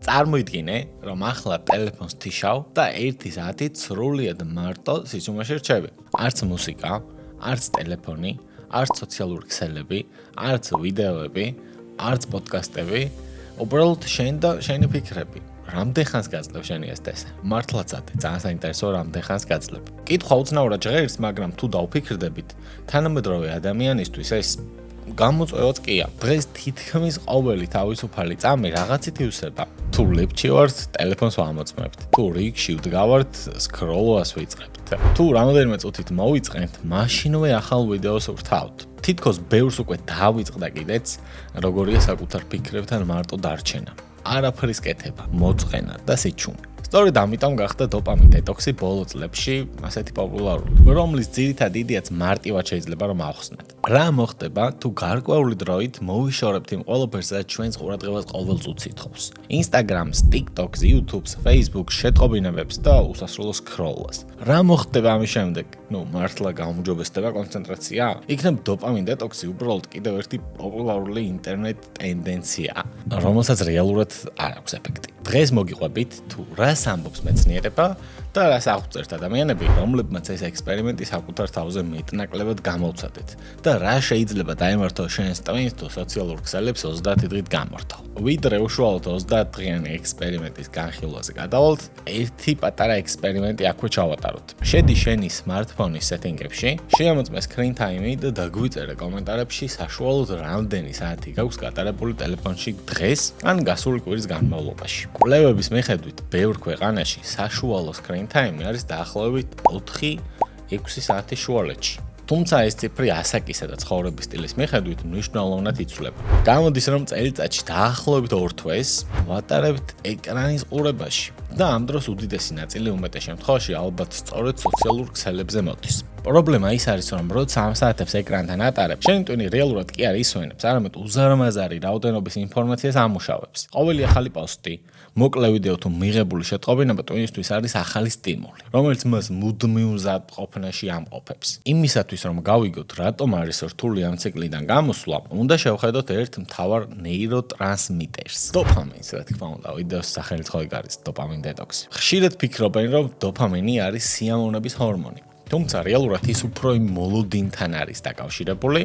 წარმოიდგინე, რომ ახლა ტელეფონს თიშავ და 1 საათით სრულიად მარტო სიჩუმეში რჩები. არც მუსიკა, არც ტელეფონი, არც სოციალური ქსელები, არც ვიდეოები, არც პოდკასტები, უბრალოდ შენ და შენი ფიქრები. რამდენ ხანს გაძლევ შენი ეს ტესტი? მართლაც ძალიან საინტერესოა რამდენ ხანს გაძლევ. კითხვა უცნაურად ჟღერს, მაგრამ თუ დავფიქრდებით, თანამედროვე ადამიანისთვის ეს გამოწვევაც კია. დღეს თითქმის ყოველი თავისუფალი წამი რაღაცით ივსება. თუ ლიფტში ვართ, ტელეფონს ვამოწმებთ. თუ რიგში ვდგავართ, სკროლობას ვიწყებთ. თუ რამოდენიმე წუთით მოვიწყენთ, მაშინვე ახალ ვიდეოს ვრთავთ. თითქოს ბევრს უკვე დავიწყდა კიდეც, როგორია საკუთარ ფიქრებთან მარტო დარჩენა. არაფრის კეთება, მოწყენა და სიჩუმე. სწორედ ამიტომ გახდა დოპამინ დეტოქსი ბოლო წლებში ასეთი პოპულარული, რომლის ძირითადი იდეაც მარტივად შეიძლება რომ ავხსნათ. რა მოხდება, თუ გარკვეული დროით მოვიშორებთ იმ ყველაფერს, რაც ჩვენს ყურადღებას ყოველ წუთს ითხოვს. Instagram-ს, TikTok-ს, YouTube-ს, Facebook-ს, შეტყობინებებს და უსასრულო სკროლობას. რა მოხდება ამის შემდეგ? მართლა გაუმჯობესდება კონცენტრაცია? იქნებ დოპამინ დეტოქსი უბრალოდ კიდევ ერთი პოპულარული ინტერნეტ ტენდენციაა, რომელსაც რეალურად არ აქვს ეფექტი. დღეს მოგიყვებით თუ რას ამბობს მეცნიერება და რას აღწერთ ადამიანები, რომლებმაც ეს ექსპერიმენტი საკუთარ თავზე მეტნაკლებად გამოვცადეთ და რა შეიძლება დაემართოს შენს ტვინს თუ სოციალურ ქსელებს 30 დღით გამორთო. ვიდრე უშუალოდ 30 დღიანი ექსპერიმენტის განხილვაზე გადავალთ, ერთი პატარა ექსპერიმენტი აქვე ჩავატაროთ. შედი შენი smartphone-ის სეტინგებში, შეამოწმე screen time-ი და დაგვიწერე კომენტარებში საშუალოდ რამდენი საათი გაქვს გატარებული ტელეფონში დღეს ან გასული კვირის განმავლობაში. კვლევების მიხედვით, ბევრ ქვეყანაში საშუალო screen time არის დაახლოებით 4-6 საათი შუალედში. თუმცა ეს ციფრი ასაკისა და ცხოვრების სტილის მიხედვით მნიშვნელოვნად იცვლება. გამოდის, რომ წელიწადში დაახლოებით 2 თვეს ვატარებთ ეკრანის ყურებაში და ამ დროს უდიდესი ნაწილი უმეტეს შემთხვევაში ალბათ სწორედ სოციალურ ქსელებზე მოდის. პრობლემა ის არის, რომ როცა ამ საათებს ეკრანთან ატარებ, შენი ტვინი რეალურად კი არ ისვენებს, არამედ უზარმაზარი რაოდენობის ინფორმაციას ამუშავებს. ყოველი ახალი პოსტი, მოკლე ვიდეო თუ მიღებული შეტყობინება ტვინისთვის არის ახალი სტიმული, რომელიც მას მუდმივ მზადყოფნაში ამყოფებს. იმისათვის, რომ გავიგოთ, რატომ არის რთული ამ ციკლიდან გამოსვლა, უნდა შევხედოთ ერთ მთავარ ნეიროტრანსმიტერს. დოპამინს, რა თქმა უნდა, ვიდეოს სახელით ხო არის დოპამინ დეტოქსი. ხშირად ფიქრობენ, რომ დოპამინი არის სიამოვნების ჰორმონი. თუმცა რეალურად ის უფრო იმ მოლოდინთან არის დაკავშირებული,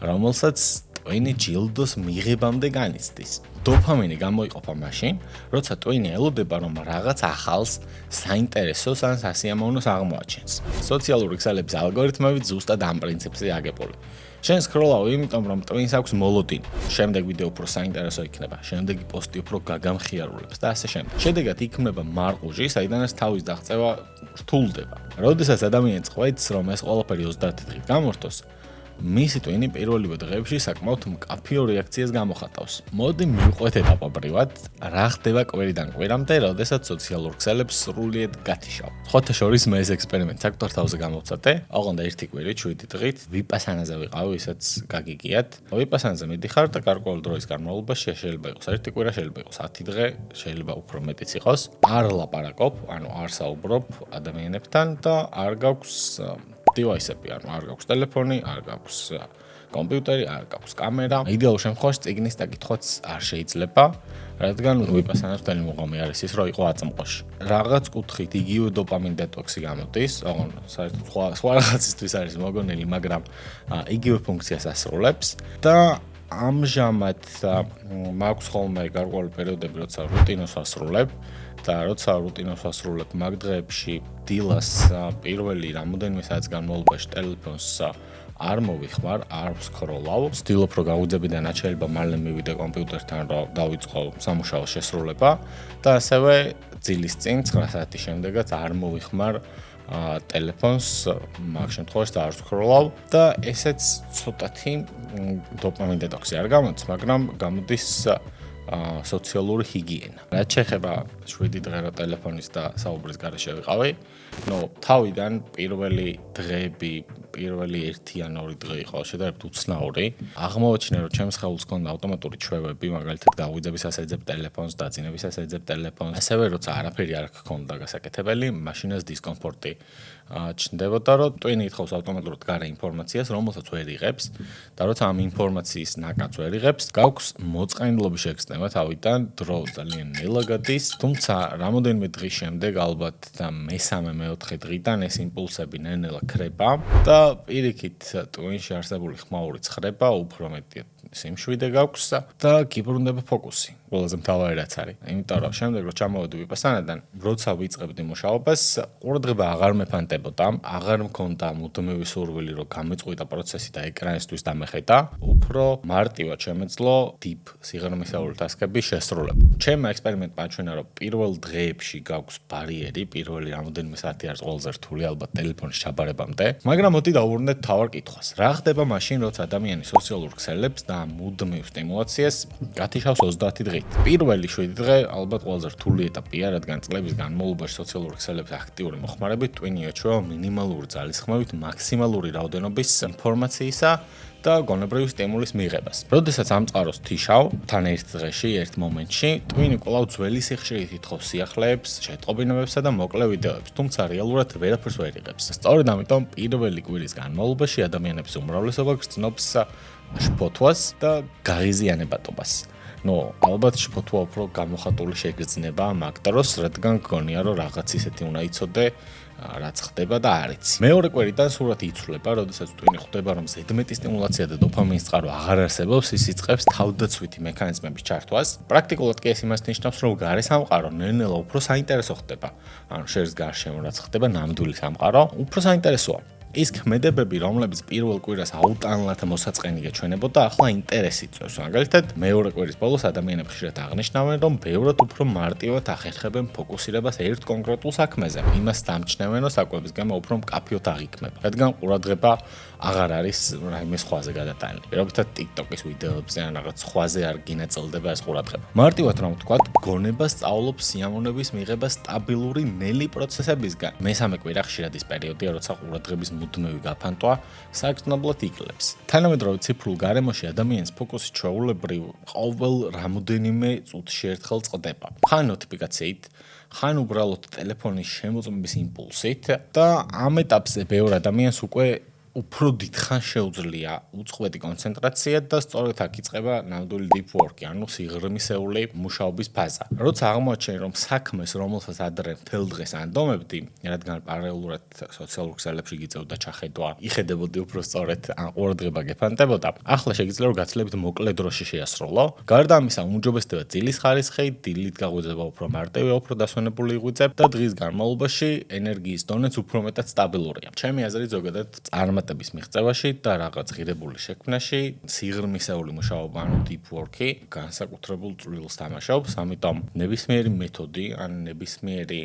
რომელსაც ტვინი ჯილდოს მიღებამდე განიცდის. დოპამინი გამოიყოფა მაშინ, როცა ტვინი ელოდება, რომ რაღაც ახალს, საინტერესოს ან სასიამოვნოს აღმოაჩენს. სოციალური ქსელების ალგორითმები ზუსტად ამ პრინციპზე აგებული. შენ სკროლავ იმიტომ, რომ ტვინს აქვს მოლოდინი. შემდეგ ვიდეო უფრო საინტერესო იქნება, შემდეგი პოსტი უფრო გაგამხიარულებს და ასე შემდეგ. შედეგად იქმნება მარყუჟი, საიდანაც თავის დაღწევა რთულდება. როდესაც ადამიანს ყვეთს, რომ ეს ყველაფერი 30 დღით გამორთოს, მისი ტვინი პირველივე დღეებში საკმაოდ მკაფიო რეაქციას გამოხატავს. მოდი მივყვეთ ეტაპობრივად, რა ხდება კვირიდან კვირამდე, როდესაც სოციალურ ქსელებს სრულიად გათიშავ. ხოთა შორის მე ეს ექსპერიმენტი საკუთარ თავზე გამოვცადე. ოღონდ ერთი კვირით, 7 დღით ვიპასანაზე ვიყავი, ისაც გაგიგიათ. ვიპასანაზე მიდიხარ და გარკვეული დროის განმავლობაში შეიძლება იყოს 1 კვირა, შეიძლება იყოს 10 დღე, შეიძლება უფრო მეტიც იყოს. არ ლაპარაკობ, არ საუბრობ ადამიანებთან და არ გაქვს დივაისები, არ გაქვს ტელეფონი, არ გაქვს კომპიუტერი, არ გაქვს კამერა. იდეალურ შემთხვევაში წიგნის დაკითხვაც არ შეიძლება, რადგან ვიპასანას მთელი მუღამი არის ის, რომ იყო აწმყოში. რაღაც კუთხით იგივე დოპამინ დეტოქსი გამოდის, ოღონდ საერთოდ სხვა რაღაცისთვის არის მოგონილი, მაგრამ იგივე ფუნქციას ასრულებს და ამჟამად მაქვს ხოლმე გარკვეული პერიოდები, როცა რუტინას ვასრულებ. და როცა რუტინას ვასრულებ მაგ დღეებში დილას პირველი რამოდენიმე საათის განმავლობაში ტელეფონს არ მოვიხმარ, არ ვსკროლავ. ვცდილობ, რომ გავუძები და რაც შეიძლება მალე მივიდე კომპიუტერთან, რომ დავიწყო სამუშაო შესრულება და ასევე ძილის წინ 9 საათის შემდეგაც არ მოვიხმარ ტელეფონს, მაგ შემთხვევაში არ ვსკროლავ და ესეც ცოტათი დოპამინ დეტოქსი არ გამოდის, მაგრამ გამოდის სოციალური ჰიგიენა. რაც შეეხება 7 დღე რა ტელეფონის და საუბრის გარეშე ვიყავი, თავიდან პირველი დღეები, პირველი 1 ან 2 დღე იყო შედარებით უცნაური. აღმოაჩინე, რომ ჩემს ხელს ჰქონდა ავტომატური ჩვევები, მაგალითად გაღვიძებისას ეძებ ტელეფონს, დაძინებისას ეძებ ტელეფონს. ასევე როცა არაფერი არ გქონდა გასაკეთებელი, მაშინაც დისკომფორტი ჩნდებოდა, რომ ტვინი ითხოვს ავტომატურად გარე ინფორმაციას, რომელსაც ვერ იღებს და როცა ამ ინფორმაციის ნაკადს ვერ იღებს, გაქვს მოწყენილობის შეგრძნება. მიღწევა თავიდან დრო ძალიან ნელა გადის, თუმცა რამოდენიმე დღის შემდეგ ალბათ და მესამე-მეოთხე დღიდან ეს იმპულსები ნელ-ნელა ქრება და პირიქით ტვინში არსებული ხმაური ხრება, უფრო მეტი სიმშვიდე გაქვს და გიბრუნდება ფოკუსი. ყველაზე მთავარი რაც არის. იმიტომ რომ შემდეგ რომ ჩამოვედი ვიპასანადან, როცა ვიწყებდი მუშაობას, ყურადღება აღარ მეფანტებოდა, აღარ მქონდა მუდმივი სურვილი რომ გამეწყვიტა პროცესი და ეკრანისთვის დამეხედა, უფრო მარტივად შემეძლო deep სიღრმისეული ტასკების შესრულება. ჩემმა ექსპერიმენტმა აჩვენა, რომ პირველ დღეებში გაქვს ბარიერი, პირველი რამოდენიმე საათი არის ყველაზე რთული, ალბათ ტელეფონის ჩაბარებამდე, მაგრამ მოდი დავუბრუნდეთ თავარ კითხვას. რა ხდება მაშინ, როცა ადამიანი სოციალურ ქსელებს და მუდმივ სტიმულაციას გათიშავს 30 დღით? პირველი 7 დღე ალბათ ყველაზე რთული ეტაპია, რადგან წლების განმავლობაში სოციალურ ქსელებს აქტიური მოხმარებით ტვინი ეჩვევა მინიმალური ძალისხმევით მაქსიმალური რაოდენობის ინფორმაციისა და გონებრივი სტიმულის მიღებას. როდესაც ამ წყაროს თიშავ, თან ერთ დღეში, ერთ მომენტში, ტვინი კვლავ ძველი სიხშირით ითხოვს სიახლეებს, შეტყობინებებსა და მოკლე ვიდეოებს, თუმცა რეალურად ვერაფერს ვერ იღებს. სწორედ ამიტომ პირველი კვირის განმავლობაში ადამიანების უმრავლესობა გრძნობს შფოთვას და გაღიზიანებადობას. ალბათ შფოთვა უფრო გამოხატული შეგრძნება მაგ დროს, რადგან გგონია, რომ რაღაც ისეთი უნდა იცოდე, რაც ხდება და არ იცი. მეორე კვირიდან სურათი იცვლება, როდესაც ტვინი ხვდება, რომ ზედმეტი სტიმულაცია და დოფამინის წყარო აღარ არსებობს, ის იწყებს თავდაცვითი მექანიზმების ჩართვას. პრაქტიკულად კი ეს იმას ნიშნავს, რომ გარე სამყარო ნელ-ნელა უფრო საინტერესო ხდება. ანუ შენს გარშემო რაც ხდება, ნამდვილი სამყარო უფრო საინტერესოა. ის ქმედებები, რომლებიც პირველ კვირას აუტანლად მოსაწყენი გეჩვენებოდა, ახლა ინტერესით წევს. მაგალითად, მეორე კვირის ბოლოს ადამიანები ხშირად აღნიშნავენ, რომ ბევრად უფრო მარტივად ახერხებენ ფოკუსირებას ერთ კონკრეტულ საქმეზე. იმას დამჩნევენ, რომ საკვების გამო უფრო მკაფიოდ აღიქმება, რადგან ყურადღება აღარ არის რაიმე სხვაზე გადატანილი. პირობითად TikTok-ის ვიდეოებზე ან რაღაც სხვაზე არ გინაწილდება ეს ყურადღება. მარტივად რომ ვთქვათ, გონება სწავლობს სიამოვნების მიღება სტაბილური ნელი პროცესებისგან. მესამე კვირა ხშირად ის პერიოდია, როცა ყურადღების მუდმივი გაფანტვა საგრძნობლად იკლებს. თანამედროვე ციფრულ გარემოში ადამიანის ფოკუსი ჩვეულებრივ ყოველ რამოდენიმე წუთში ერთხელ წყდება. ხან ნოტიფიკაციით, ხან უბრალოდ ტელეფონის შემოწმების იმპულსით და ამ ეტაპზე ბევრ ადამიანს უკვე უფრო დიდხანს შეუძლია უწყვეტი კონცენტრაცია და სწორედ აქ იწყება ნამდვილი deep work-ი, ანუ სიღრმისეული მუშაობის ფაზა. როცა აღმოაჩენი, რომ საქმეს, რომელსაც ადრე მთელ დღეს ანდომებდი, რადგან პარალელურად სოციალურ ქსელებში გიწევდა ჩახედვა, იხედებოდი უფრო სწორედ ან ყურადღება გეფანტებოდა, ახლა შეგიძლია რომ გაცილებით მოკლე დროში შეასრულო. გარდა ამისა, უმჯობესდება ძილის ხარისხი, დილით გაღვიძება უფრო მარტივია, უფრო დასვენებული იღვიძებ და დღის განმავლობაში ენერგიის დონეც უფრო მეტად სტაბილურია. ჩემი აზრით ზოგადად წარმატების მიღწევაში და რაღაც ღირებული შექმნაში სიღრმისეული მუშაობა, ანუ deep work-ი განსაკუთრებულ წვლილს თამაშობს, ამიტომ ნებისმიერი მეთოდი ან ნებისმიერი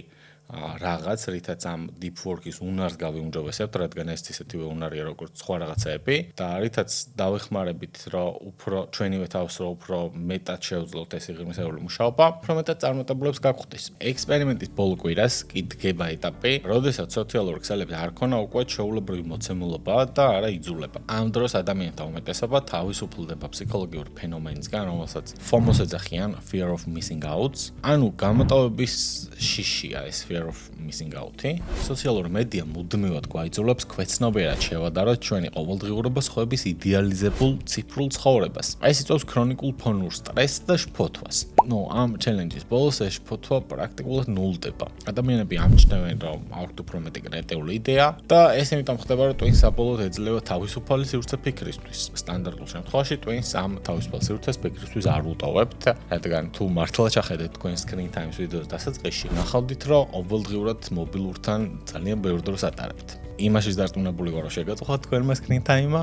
რაღაც, რითაც ამ deep work-ის უნარს გავიუმჯობესებთ, რადგან ეს ისეთივე უნარია, როგორც სხვა რაღაცეები და რითაც დავეხმარებით, რომ უფრო ჩვენივე თავს რომ უფრო მეტად შევძლოთ ეს სიღრმისეული მუშაობა, უფრო მეტად წარმატებულებს გაგხვდეს. ექსპერიმენტის ბოლო კვირას კი დგება ეტაპი, როდესაც სოციალურ ქსელებს არ ქონა უკვე ჩვეულებრივი მოცემულობა და არა იძულება. ამ დროს ადამიანთა უმეტესობა თავისუფლდება ფსიქოლოგიურ ფენომენისგან, რომელსაც FOMO-ს ეძახიან, fear of missing out, ანუ გამოტოვების შიშია ეს fear of missing out-ი. სოციალური მედია მუდმივად გვაიძულებს ქვეცნობიერად შევადაროთ ჩვენი ყოველდღიურობა სხვების იდეალიზებულ ციფრულ ცხოვრებას. ეს იწვევს ქრონიკულ ფონურ სტრესს და შფოთვას. ამ ჩელენჯის ბოლოს ეს შფოთვა პრაქტიკულად ნულდება. ადამიანები ამჩნევენ, რომ აქვთ უფრო მეტი კრეატიული იდეა და ეს იმიტომ ხდება, რომ ტვინს საბოლოოდ ეძლევა თავისუფალი სივრცე ფიქრისთვის. სტანდარტულ შემთხვევაში ტვინს ამ თავისუფალ სივრცეს ფიქრისთვის არ უტოვებთ, რადგან თუ მართლა ჩახედეთ თქვენ screen time-ის ვიდეოს დასაწყისში, ნახავდით, რომ ყოველდღიურად მობილურთან ძალიან ბევრ დროს ატარებთ. იმაშიც დარწმუნებული ვარ, რომ შეგაწუხათ თქვენმა screen time-მა,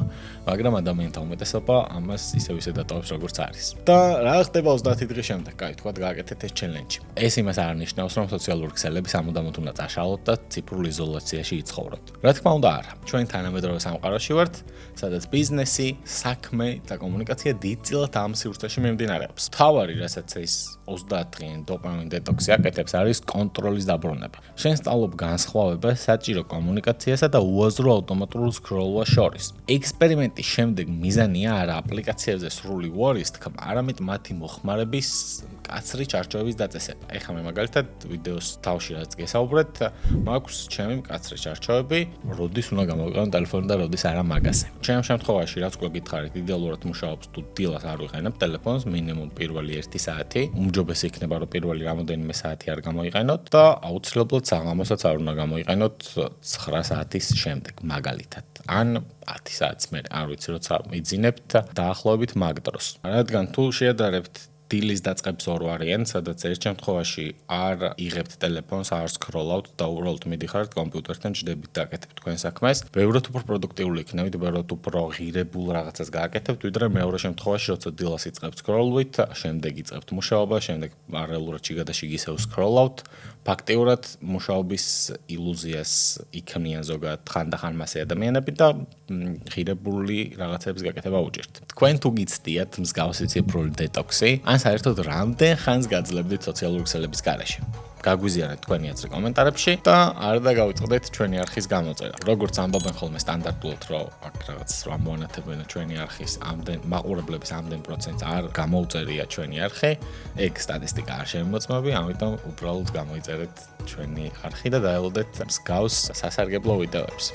მაგრამ ადამიანთა უმეტესობა ამას ისევ დატოვებს, როგორც არის. და რა ხდება 30 დღის შემდეგ? კაი, თქვა გააკეთეთ ეს ჩელენჯი. ეს იმას არ ნიშნავს, რომ სოციალური ქსელები სამუდამოდ უნდა წაშალოთ და ციფრულ იზოლაციაში იცხოვროთ. რა თქმა უნდა, არა. ჩვენ თანამედროვე სამყაროში ვართ, სადაც ბიზნესი, საქმე და კომუნიკაცია დიდწილად ამ სივრცეში მიმდინარეობს. თავარი, რასაც ეს 30 დღიანი დოპამინ დეტოქსი აკეთებს, არის კონტროლის დაბრუნება. შენ სწავლობ განსხვავებას საჭირო კომუნიკაციასა და უაზრო ავტომატურ სკროლვას შორის. ექსპერიმენტის შემდეგ მიზანია არა აპლიკაციებზე სრული უარის თქმა, არამედ მათი მოხმარების კაცრი ჩარჩოების დაწესება. ეხლა მე მაგალითად ვიდეოს თავში რაც გესაუბრეთ, მაქვს ჩემი მკაცრი ჩარჩოები, როდის უნდა გამოვიყენო ტელეფონი და როდის არა მაგაზე. ჩემ შემთხვევაში რაც უკვე გითხარით, იდეალურად მუშაობს თუ დილას არ ვიყენებ ტელეფონს, მინიმუმ პირველი 1 საათი. უმჯობესი იქნება რომ პირველი რამოდენიმე საათი არ გამოიყენოთ და აუცილებლად საღამოსაც არ უნდა გამოიყენოთ 9 საათის შემდეგ მაგალითად. ან 10 საათს მე არ ვიცი როცა მიძინებთ დაახლოებით მაგ დროს. რადგან თუ შეადარებთ დილის დაწყებს 2 ვარიანტ, სადაც ერთ შემთხვევაში არ იღებთ ტელეფონს, არ სკროლავთ და უბრალოდ მიდიხართ კომპიუტერთან, ჯდებით დაკეთებთ თქვენ საქმეს. ბევრად უფრო პროდუქტიული იქნებით, ბევრად უფრო ღირებულ რაღაცას გააკეთებთ, ვიდრე მეორე შემთხვევაში, როცა დილას იწყებთ სკროლვით, შემდეგ იწყებთ მუშაობა, შემდეგ რეალურად შიგადაშიგ ისევ სკროლავთ. ფაქტიურად მუშაობის ილუზიას იქმნიან ზოგადად ხანდახან მასე ადამიანები და ღირებული რაღაცების გაკეთება უჭირთ. თქვენ თუ გიცდიათ მსგავსი ციფრული დეტოქსი, ან საერთოდ რამდენ ხანს გაძლებდით სოციალური ქსელების გარეშე? გაგვიზიარეთ თქვენი აზრი კომენტარებში და არ დაგავიწყდეთ ჩვენი არხის გამოწერა. როგორც ამბობენ ხოლმე სტანდარტულად, რომ აქ რაღაც რამ მოანათებენ ჩვენი არხის ამდენ მაყურებლების ამდენ პროცენტს არ გამოუწერია ჩვენი არხი, ეგ სტატისტიკა არ შემოწმები, ამიტომ უბრალოდ გამოიწერეთ ჩვენი არხი და დაელოდეთ მსგავს სასარგებლო ვიდეოებს.